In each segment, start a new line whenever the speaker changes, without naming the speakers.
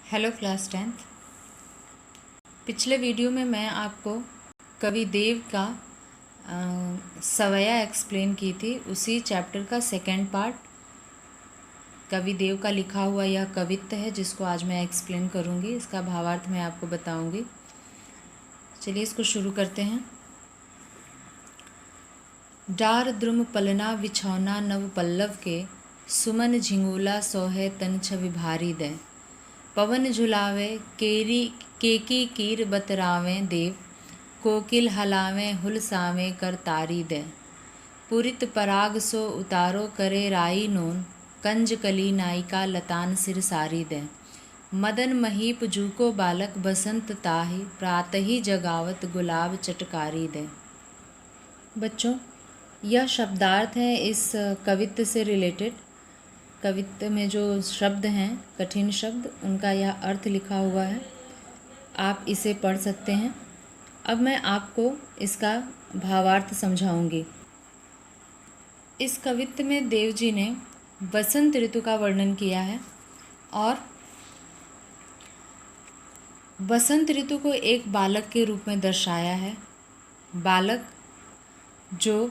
Hello class 10th। पिछले video में मैं आपको कवि देव का सवैया एक्सप्लेन की थी। उसी चैप्टर का सेकंड पार्ट कवि देव का लिखा हुआ यह कवित्त है जिसको आज मैं एक्सप्लेन करूँगी। इसका भावार्थ मैं आपको बताऊँगी। चलिए इसको शुरू करते हैं। डार द्रुम पलना बिछौना नव पल्लव के, सुमन झिंगुला सोहे तन छवि भारी दे। पवन झुलावे केकी कीर बतरावें देव, कोकिल हलावें हुलसावें कर तारी दे। पुरित पराग सो उतारो करे राई नोन, कंज कली नायिका लतान सिर सारी दे। मदन महीप जूको बालक बसंत ताहि, प्रातहि जगावत गुलाब चटकारी दे। बच्चों, यह शब्दार्थ है इस कवित्त से रिलेटेड। कवित्त में जो शब्द हैं, कठिन शब्द, उनका यह अर्थ लिखा हुआ है। आप इसे पढ़ सकते हैं। अब मैं आपको इसका भावार्थ समझाऊंगी। इस कवित्त में देव जी ने बसंत ऋतु का वर्णन किया है और बसंत ऋतु को एक बालक के रूप में दर्शाया है। बालक जो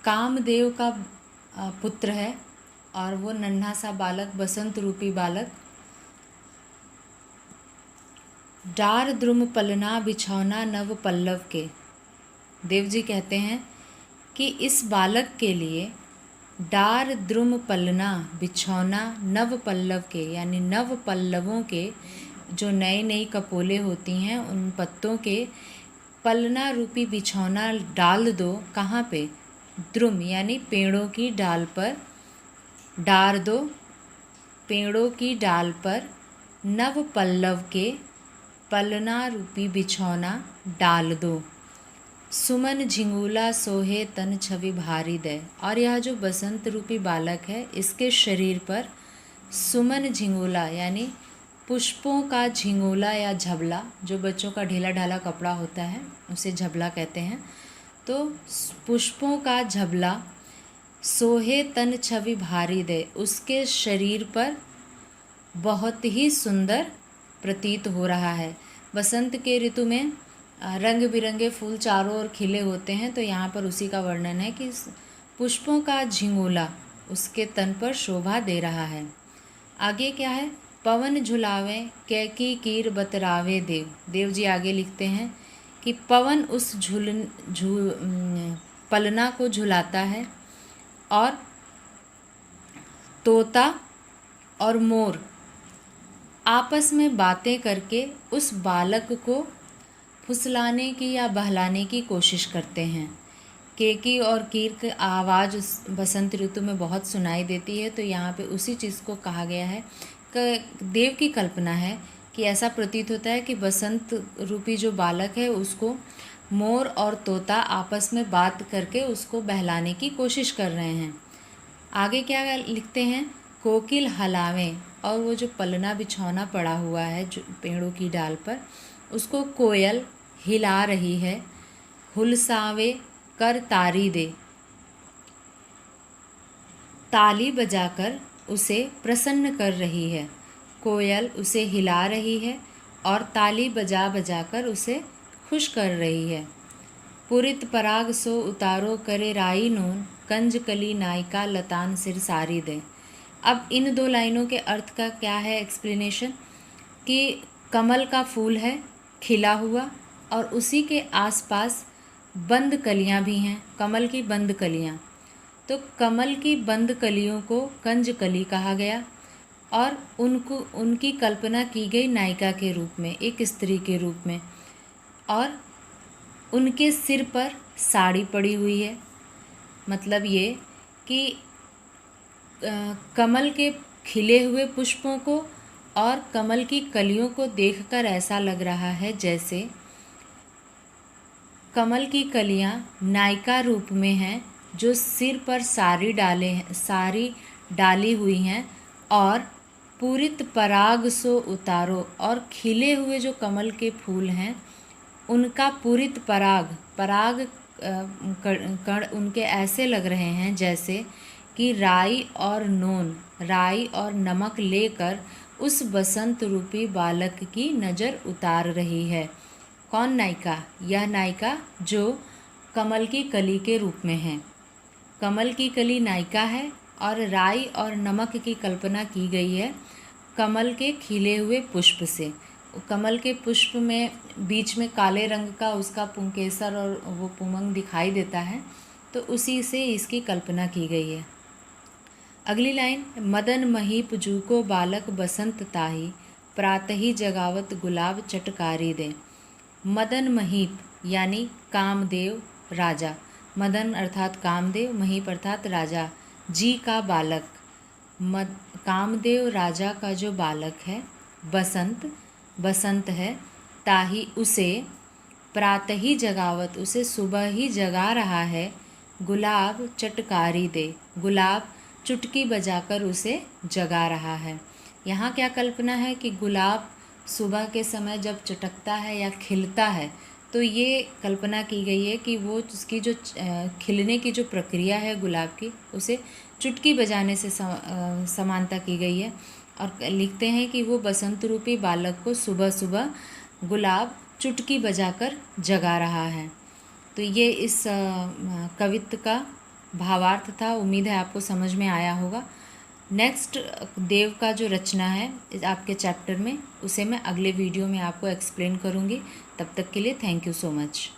कामदेव का पुत्र है और वो नन्हा सा बालक, बसंत रूपी बालक, डार द्रुम पलना बिछौना नव पल्लव के। देव जी कहते हैं कि इस बालक के लिए डार द्रुम पलना बिछौना नव पल्लव के, यानी नव पल्लवों के जो नई नई कपोले होती हैं उन पत्तों के पलना रूपी बिछौना डाल दो। कहाँ पे? द्रुम यानी पेड़ों की डाल पर डार दो, पेड़ों की डाल पर नव पल्लव के पलना रूपी बिछौना डाल दो। सुमन झिंगुला सोहे तन छवि भारी दे। और यह जो बसंत रूपी बालक है, इसके शरीर पर सुमन झिंगुला यानी पुष्पों का झिंगुला या झबला, जो बच्चों का ढीला ढाला कपड़ा होता है उसे झबला कहते हैं, तो पुष्पों का झबला सोहे तन छवि भारी दे, उसके शरीर पर बहुत ही सुंदर प्रतीत हो रहा है। बसंत के ऋतु में रंग बिरंगे फूल चारों ओर खिले होते हैं, तो यहाँ पर उसी का वर्णन है कि पुष्पों का झिंगुला उसके तन पर शोभा दे रहा है। आगे क्या है? पवन झुलावे कैकी कीर बतरावे देव। देव जी आगे लिखते हैं कि पवन उस पलना को झुलाता है और तोता और मोर आपस में बातें करके उस बालक को फुसलाने की या बहलाने की कोशिश करते हैं। केकी और कीर की आवाज़ बसंत ऋतु में बहुत सुनाई देती है, तो यहाँ पे उसी चीज़ को कहा गया है कि देव की कल्पना है कि ऐसा प्रतीत होता है कि बसंत रूपी जो बालक है उसको मोर और तोता आपस में बात करके उसको बहलाने की कोशिश कर रहे हैं। आगे क्या लिखते हैं? कोकिल हलावें, और वो जो पलना बिछौना पड़ा हुआ है जो पेड़ों की डाल पर, उसको कोयल हिला रही है। हुलसावे कर तारी दे, ताली बजाकर उसे प्रसन्न कर रही है। कोयल उसे हिला रही है और ताली बजा बजाकर उसे खुश कर रही है। पुरित पराग सो उतारो करे राई नून, कंज कली नायिका लतान सिर सारी दे। अब इन दो लाइनों के अर्थ का क्या है एक्सप्लेनेशन? कि कमल का फूल है खिला हुआ और उसी के आसपास बंद कलियां भी हैं, कमल की बंद कलियां। तो कमल की बंद कलियों को कंज कली कहा गया और उनकी कल्पना की गई नायिका के रूप में, एक स्त्री के रूप में, और उनके सिर पर साड़ी पड़ी हुई है। मतलब ये कि कमल के खिले हुए पुष्पों को और कमल की कलियों को देखकर ऐसा लग रहा है जैसे कमल की कलियां नायिका रूप में हैं, जो सिर पर साड़ी डाली हुई हैं और पूरित पराग सो उतारो, और खिले हुए जो कमल के फूल हैं उनका पूरित पराग कण उनके ऐसे लग रहे हैं जैसे कि राई और नमक लेकर उस बसंत रूपी बालक की नज़र उतार रही है। कौन नायिका? यह नायिका जो कमल की कली के रूप में है। कमल की कली नायिका है और राई और नमक की कल्पना की गई है कमल के खिले हुए पुष्प से। कमल के पुष्प में बीच में काले रंग का उसका पुंकेसर और वो पुमंग दिखाई देता है, तो उसी से इसकी कल्पना की गई है। अगली लाइन, मदन महीप जूको बालक बसंत ताही, प्रातही जगावत गुलाब चटकारी दे। मदन महीप यानी कामदेव राजा, मदन अर्थात कामदेव, महीप अर्थात राजा, जी का बालक, कामदेव राजा का जो बालक है, बसंत है, ताही उसे, प्रातः ही जगावत उसे सुबह ही जगा रहा है, गुलाब चटकारी दे, गुलाब चुटकी बजाकर उसे जगा रहा है। यहाँ क्या कल्पना है कि गुलाब सुबह के समय जब चटकता है या खिलता है, तो ये कल्पना की गई है कि वो उसकी जो खिलने की जो प्रक्रिया है गुलाब की, उसे चुटकी बजाने से समानता की गई है। और लिखते हैं कि वो बसंत रूपी बालक को सुबह सुबह गुलाब चुटकी बजाकर जगा रहा है। तो ये इस कवित्व का भावार्थ था। उम्मीद है आपको समझ में आया होगा। नेक्स्ट देव का जो रचना है आपके चैप्टर में, उसे मैं अगले वीडियो में आपको एक्सप्लेन करूँगी। तब तक के लिए थैंक यू सो मच।